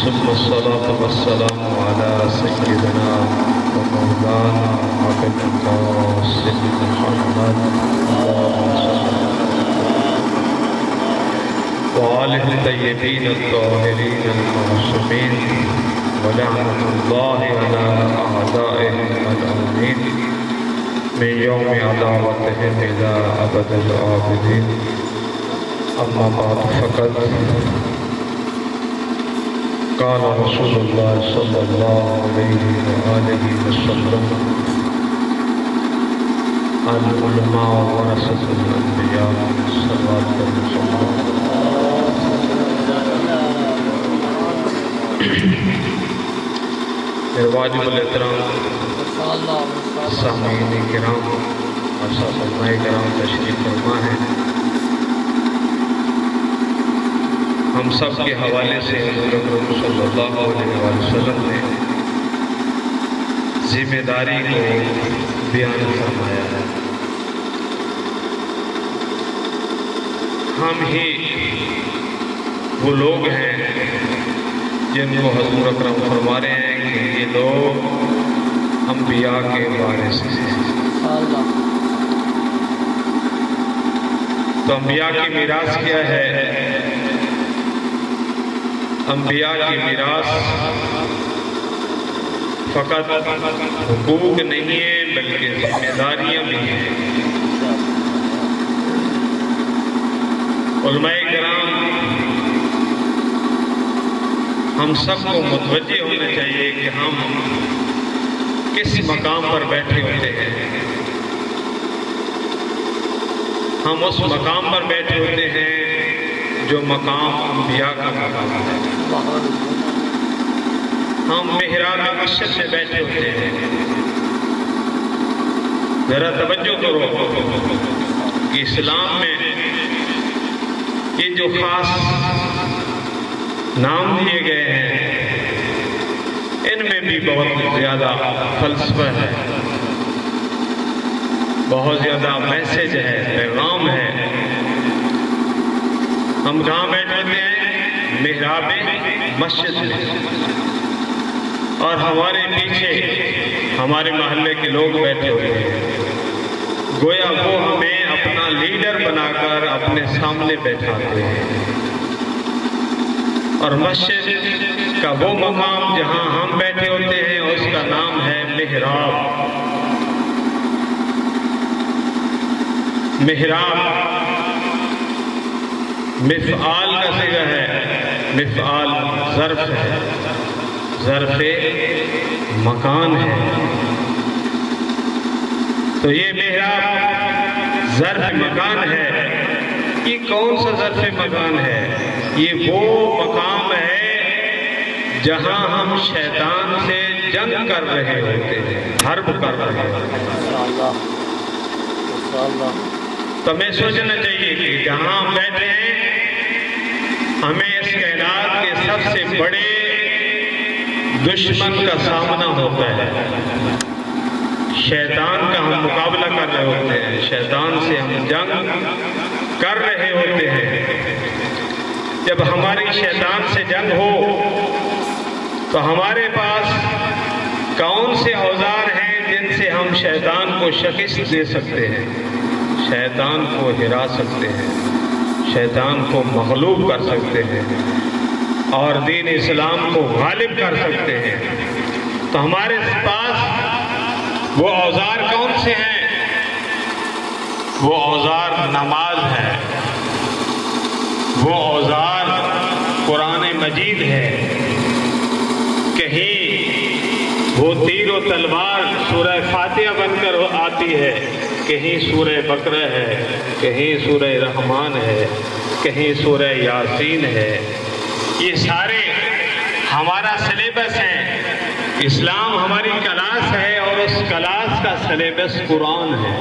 ثم الصلاة والسلام على سيدنا ومولانا أبي القاسم محمد وآله الطيبين الطاهرين المعصومين ولعنة الله على أعدائهم الملعونين من يوم عداوتهم إلى أبد الآبدين. أما بعد فقد قال رسول الله صلى الله عليه وآله وسلم: العلماء ورثة الأنبياء صلوات الله. میرے واجب الاحترام سامعین کرام اور سامعین کرام تشریف فرما ہے، ہم سب کے حوالے سے حضور اکرم صلی اللہ علیہ وسلم نے ذمہ داری کو بیان فرمایا ہے۔ ہم ہی وہ لوگ ہیں جن کو حضور اکرم فرما رہے ہیں کہ یہ لوگ انبیاء کے وارث ہیں۔ تو انبیاء کی میراث کیا ہے؟ انبیاء کی میراث فقط حقوق نہیں ہے بلکہ ذمہ داریاں بھی ہیں۔ علماء کرام ہم سب کو متوجہ ہونا چاہیے کہ ہم کس مقام پر بیٹھے ہوتے ہیں۔ ہم اس مقام پر بیٹھے ہوتے ہیں جو مقام انبیاء کا مقام ہے۔ ہم محراب مسجد میں بیٹھے ہوتے ہیں۔ ذرا توجہ کرو کہ اسلام میں یہ جو خاص نام دیے گئے ہیں ان میں بھی بہت زیادہ فلسفہ ہے، بہت زیادہ میسج ہے، پیغام ہے۔ ہم کہاں بیٹھے ہوتے ہیں؟ محراب مسجد میں، اور ہمارے پیچھے ہمارے محلے کے لوگ بیٹھے ہوئے ہیں، گویا وہ ہمیں اپنا لیڈر بنا کر اپنے سامنے بیٹھاتے ہیں۔ اور مسجد کا وہ مقام جہاں ہم بیٹھے ہوتے ہیں اس کا نام ہے محراب۔ محراب مفعال کا صیغہ ہے، مفعال ظرف ہے، ظرف مکان ہے۔ تو یہ محراب ظرف مکان ہے۔ یہ کون سا ظرف مکان ہے؟ یہ وہ مقام ہے جہاں ہم شیطان سے جنگ کر رہے ہوتے ہیں، حرب کر رہے ہوتے ہیں۔ تو ہمیں سوچنا چاہیے کہ جہاں ہم بیٹھے ہیں ہمیں اس کائنات کے سب سے بڑے دشمن کا سامنا ہوتا ہے۔ شیطان کا ہم مقابلہ کر رہے ہوتے ہیں، شیطان سے ہم جنگ کر رہے ہوتے ہیں۔ جب ہماری شیطان سے جنگ ہو تو ہمارے پاس کون سے اوزار ہیں جن سے ہم شیطان کو شکست دے سکتے ہیں، شیطان کو ہرا سکتے ہیں، شیطان کو مغلوب کر سکتے ہیں اور دین اسلام کو غالب کر سکتے ہیں؟ تو ہمارے پاس وہ اوزار کون سے ہیں؟ وہ اوزار نماز ہے، وہ اوزار قرآن مجید ہے۔ کہیں وہ تیر و تلوار سورہ فاتحہ بن کر آتی ہے، کہیں سورہ بقرہ ہے، کہیں سورہ رحمان ہے، کہیں سورہ یاسین ہے۔ یہ سارے ہمارا سلیبس ہے۔ اسلام ہماری کلاس ہے اور اس کلاس کا سلیبس قرآن ہے،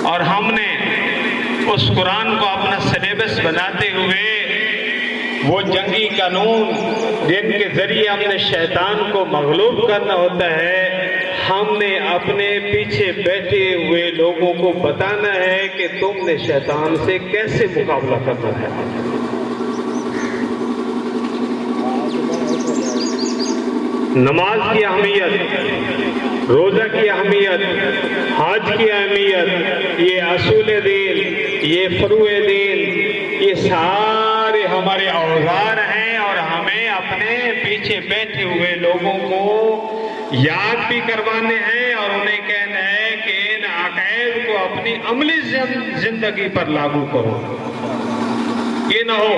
اور ہم نے اس قرآن کو اپنا سلیبس بناتے ہوئے وہ جنگی قانون جن کے ذریعے ہم نے شیطان کو مغلوب کرنا ہوتا ہے، ہم نے اپنے پیچھے بیٹھے ہوئے لوگوں کو بتانا ہے کہ تم نے شیطان سے کیسے مقابلہ کرنا ہے۔ نماز کی اہمیت، روزہ کی اہمیت، حج کی اہمیت، یہ اصول دین، یہ فروع دین، یہ سارے ہمارے اوزار ہیں، اور ہمیں اپنے پیچھے بیٹھے ہوئے لوگوں کو یاد بھی کروانے ہیں اور انہیں کہنا ہے کہ ان عقائد کو اپنی عملی زندگی پر لاگو کرو۔ یہ نہ ہو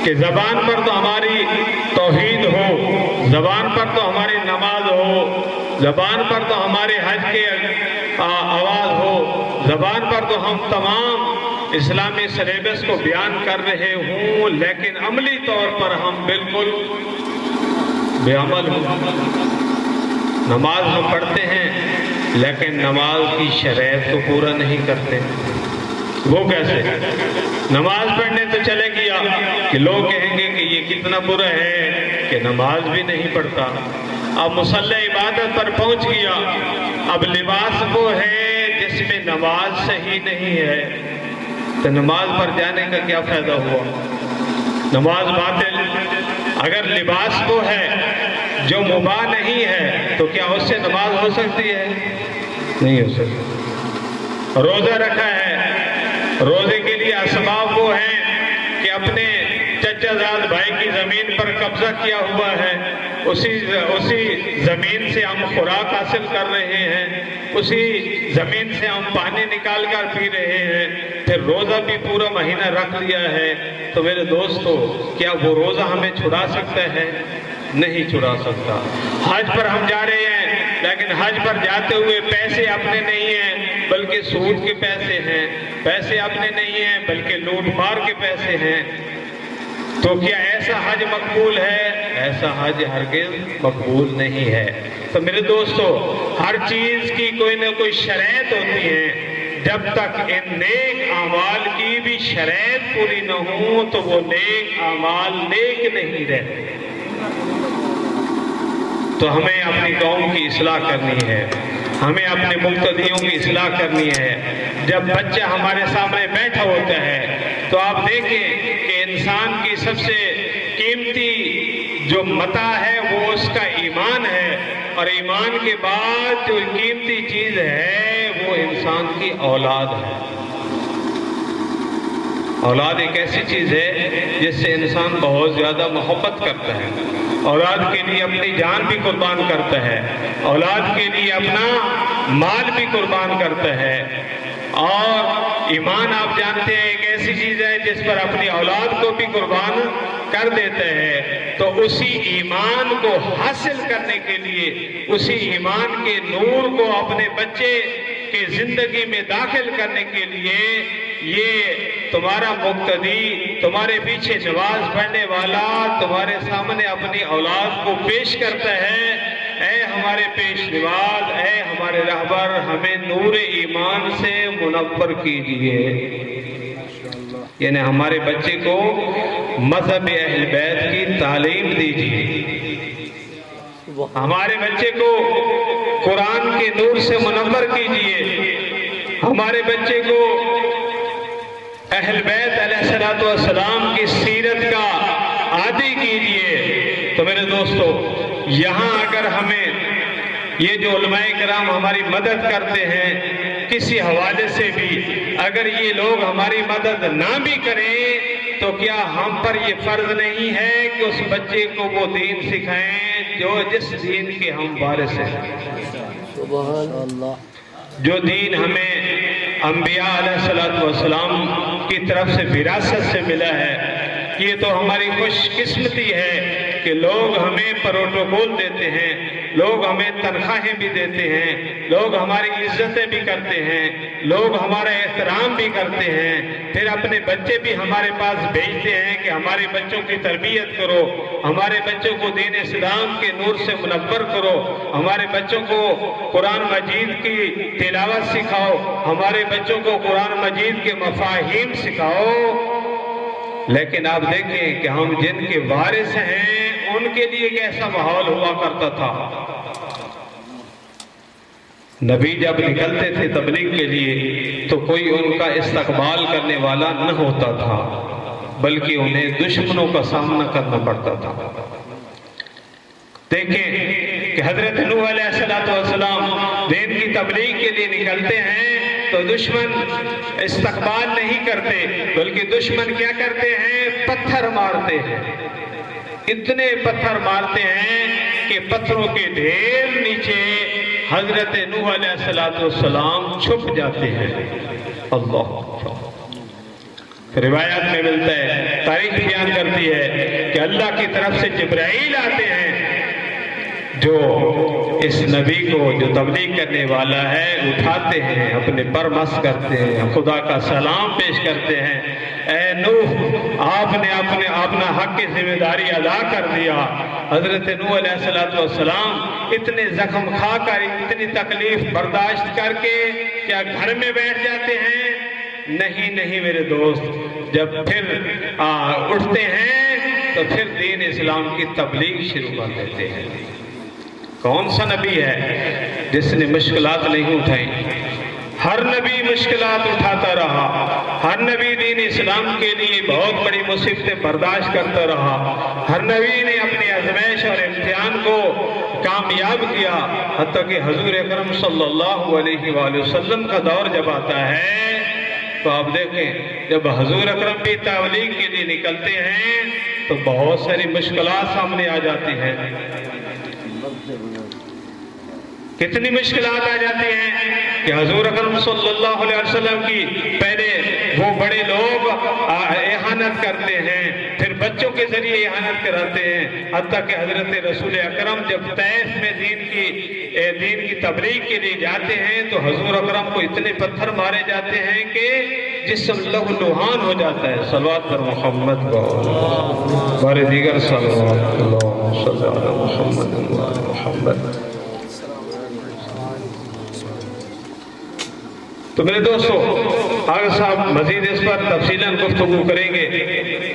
کہ زبان پر تو ہماری توحید ہو، زبان پر تو ہماری نماز ہو، زبان پر تو ہمارے حج کے آواز ہو، زبان پر تو ہم تمام اسلامی سلیبس کو بیان کر رہے ہوں، لیکن عملی طور پر ہم بالکل بے عمل ہوں۔ نماز ہم پڑھتے ہیں لیکن نماز کی شرائط کو پورا نہیں کرتے۔ وہ کیسے؟ نماز پڑھنے تو چلے گیا کہ لوگ کہیں گے کہ یہ کتنا برا ہے کہ نماز بھی نہیں پڑھتا۔ اب مصلی عبادت پر پہنچ گیا، اب لباس وہ ہے جس میں نماز صحیح نہیں ہے، تو نماز پر جانے کا کیا فائدہ ہوا؟ نماز باطل۔ اگر لباس وہ ہے جو مباح نہیں ہے تو کیا اس سے نماز ہو سکتی ہے؟ نہیں ہو سکتی۔ روزہ رکھا ہے، روزے کے لیے اسباب وہ ہیں کہ اپنے چچا زاد بھائی کی زمین پر قبضہ کیا ہوا ہے، اسی زمین سے ہم خوراک حاصل کر رہے ہیں، اسی زمین سے ہم پانی نکال کر پی رہے ہیں، پھر روزہ بھی پورا مہینہ رکھ لیا ہے، تو میرے دوستو کیا وہ روزہ ہمیں چھڑا سکتا ہے؟ نہیں چھڑا سکتا۔ حج پر ہم جا رہے ہیں لیکن حج پر جاتے ہوئے پیسے اپنے نہیں ہیں بلکہ سود کے پیسے ہیں، پیسے اپنے نہیں ہیں بلکہ لوٹ مار کے پیسے ہیں، تو کیا ایسا حج مقبول ہے؟ ایسا حج ہرگز مقبول نہیں ہے۔ تو میرے دوستو ہر چیز کی کوئی نہ کوئی شرائط ہوتی ہے، جب تک ان نیک اعمال کی بھی شرائط پوری نہ ہوں تو وہ نیک اعمال نیک نہیں رہتے۔ تو ہمیں اپنی قوم کی اصلاح کرنی ہے، ہمیں اپنے مقتدیوں کی اصلاح کرنی ہے۔ جب بچہ ہمارے سامنے بیٹھا ہوتا ہے تو آپ دیکھیں کہ انسان کی سب سے قیمتی جو متاع ہے وہ اس کا ایمان ہے، اور ایمان کے بعد جو قیمتی چیز ہے وہ انسان کی اولاد ہے۔ اولاد ایک ایسی چیز ہے جس سے انسان بہت زیادہ محبت کرتا ہے، اولاد کے لیے اپنی جان بھی قربان کرتا ہے، اولاد کے لیے اپنا مال بھی قربان کرتا ہے، اور ایمان آپ جانتے ہیں ایک ایسی چیز ہے جس پر اپنی اولاد کو بھی قربان کر دیتا ہے۔ تو اسی ایمان کو حاصل کرنے کے لیے، اسی ایمان کے نور کو اپنے بچے کی زندگی میں داخل کرنے کے لیے یہ تمہارا مقتدی، تمہارے پیچھے نماز پڑھنے والا تمہارے سامنے اپنی اولاد کو پیش کرتا ہے، اے ہمارے پیش نواز، اے ہمارے رہبر، ہمیں نور ایمان سے منور کیجئے۔ یعنی ہمارے بچے کو مذہب اہل بیت کی تعلیم دیجئے، ہمارے بچے کو قرآن کے نور سے منور کیجئے، ہمارے بچے کو اہل بیت علیہ السلام کی سیرت کا عادی کیجئے۔ تو میرے دوستو یہاں اگر ہمیں یہ جو علماء کرام ہماری مدد کرتے ہیں کسی حوالے سے بھی، اگر یہ لوگ ہماری مدد نہ بھی کریں تو کیا ہم پر یہ فرض نہیں ہے کہ اس بچے کو وہ دین سکھائیں جس دین کے ہم وارث ہیں، سبحان اللہ، جو دین ہمیں انبیاء علیہ السلام کی طرف سے وراثت سے ملا ہے۔ یہ تو ہماری خوش قسمتی ہے کہ لوگ ہمیں پروٹوکول دیتے ہیں، لوگ ہمیں تنخواہیں بھی دیتے ہیں، لوگ ہماری عزتیں بھی کرتے ہیں، لوگ ہمارا احترام بھی کرتے ہیں، پھر اپنے بچے بھی ہمارے پاس بھیجتے ہیں کہ ہمارے بچوں کی تربیت کرو، ہمارے بچوں کو دین اسلام کے نور سے منور کرو، ہمارے بچوں کو قرآن مجید کی تلاوت سکھاؤ، ہمارے بچوں کو قرآن مجید کے مفاہیم سکھاؤ۔ لیکن آپ دیکھیں کہ ہم جن کے وارث ہیں ان کے لیے کیسا ماحول ہوا کرتا تھا۔ نبی جب نکلتے تھے تبلیغ کے لیے تو کوئی ان کا استقبال کرنے والا نہ ہوتا تھا، بلکہ انہیں دشمنوں کا سامنا کرنا پڑتا تھا۔ دیکھیں کہ حضرت نوح علیہ السلام دین کی تبلیغ کے لیے نکلتے ہیں تو دشمن استقبال نہیں کرتے، بلکہ دشمن کیا کرتے ہیں؟ پتھر مارتے ہیں، اتنے پتھر مارتے ہیں کہ پتھروں کے ڈھیر نیچے حضرت نوح علیہ السلام چھپ جاتے ہیں۔ اللہ روایات میں ملتا ہے، تاریخ بیان کرتی ہے کہ اللہ کی طرف سے جبرائیل آتے ہیں جو اس نبی کو جو تبلیغ کرنے والا ہے اٹھاتے ہیں، اپنے پر مس کرتے ہیں، خدا کا سلام پیش کرتے ہیں، اے نوح آپ نے اپنا حق کی ذمہ داری ادا کر دیا۔ حضرت نوح علیہ السلام اتنے زخم کھا کر، اتنی تکلیف برداشت کر کے کیا گھر میں بیٹھ جاتے ہیں؟ نہیں میرے دوست، جب پھر اٹھتے ہیں تو پھر دین اسلام کی تبلیغ شروع کر دیتے ہیں۔ کون سا نبی ہے جس نے مشکلات نہیں اٹھائیں؟ ہر نبی مشکلات اٹھاتا رہا، ہر نبی دین اسلام کے لیے بہت بڑی مصیبتیں برداشت کرتا رہا، ہر نبی نے اپنی آزمائش اور امتحان کو کامیاب کیا، حتیٰ کہ حضور اکرم صلی اللہ علیہ وآلہ وسلم کا دور جب آتا ہے تو آپ دیکھیں جب حضور اکرم بھی تبلیغ کے لیے نکلتے ہیں تو بہت ساری مشکلات سامنے آ جاتی ہیں۔ کتنی مشکلات آ جاتی ہیں کہ حضور اکرم صلی اللہ علیہ وسلم کی پہلے وہ بڑے لوگ اہانت کرتے ہیں، پھر بچوں کے ذریعے اہانت کراتے ہیں، حتیٰ کہ حضرت رسول اکرم جب طائف میں دین کی تبلیغ کے لیے جاتے ہیں تو حضور اکرم کو اتنے پتھر مارے جاتے ہیں کہ جسم لہو لہان ہو جاتا ہے۔ صلوات پر محمد بارے دیگر صلوات اللہ صلی اللہ علیہ محمد۔ تو میرے دوستو آگے صاحب مزید اس پر تفصیلاً گفتگو کریں گے،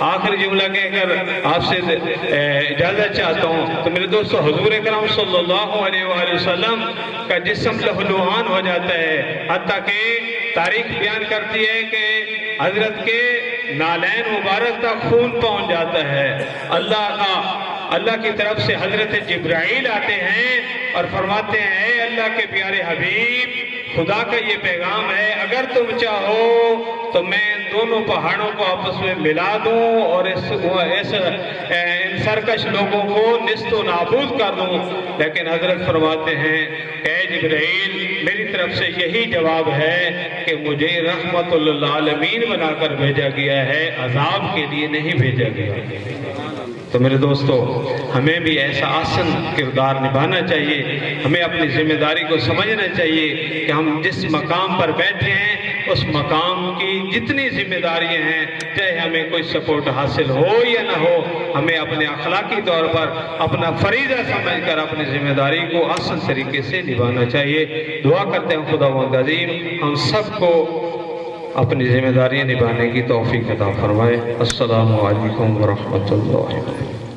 آخری جملہ کہہ کر آپ سے اجازت چاہتا ہوں۔ تو میرے دوستو حضور اکرم صلی اللہ علیہ وآلہ وسلم کا جسم لہولہان ہو جاتا ہے، حتیٰ کہ تاریخ بیان کرتی ہے کہ حضرت کے نالین مبارک تک خون پہنچ جاتا ہے۔ اللہ کی طرف سے حضرت جبرائیل آتے ہیں اور فرماتے ہیں اے اللہ کے پیارے حبیب، خدا کا یہ پیغام ہے، اگر تم چاہو تو میں ان دونوں پہاڑوں کو آپس میں ملا دوں اور ان سرکش لوگوں کو نیست و نابود کر دوں، لیکن حضرت فرماتے ہیں اے جبرائیل میری طرف سے یہی جواب ہے کہ مجھے رحمت للعالمین بنا کر بھیجا گیا ہے، عذاب کے لیے نہیں بھیجا گیا۔ تو میرے دوستو ہمیں بھی ایسا آسن کردار نبھانا چاہیے، ہمیں اپنی ذمہ داری کو سمجھنا چاہیے کہ ہم جس مقام پر بیٹھے ہیں اس مقام کی جتنی ذمہ داریاں ہیں، چاہے ہمیں کوئی سپورٹ حاصل ہو یا نہ ہو، ہمیں اپنے اخلاقی طور پر اپنا فریضہ سمجھ کر اپنی ذمہ داری کو آسن طریقے سے نبھانا چاہیے۔ دعا کرتے ہیں خداوند عظیم ہم سب کو اپنی ذمہ داریاں نبھانے کی توفیق عطا فرمائے۔ السلام علیکم ورحمۃ اللہ وبرکاتہ۔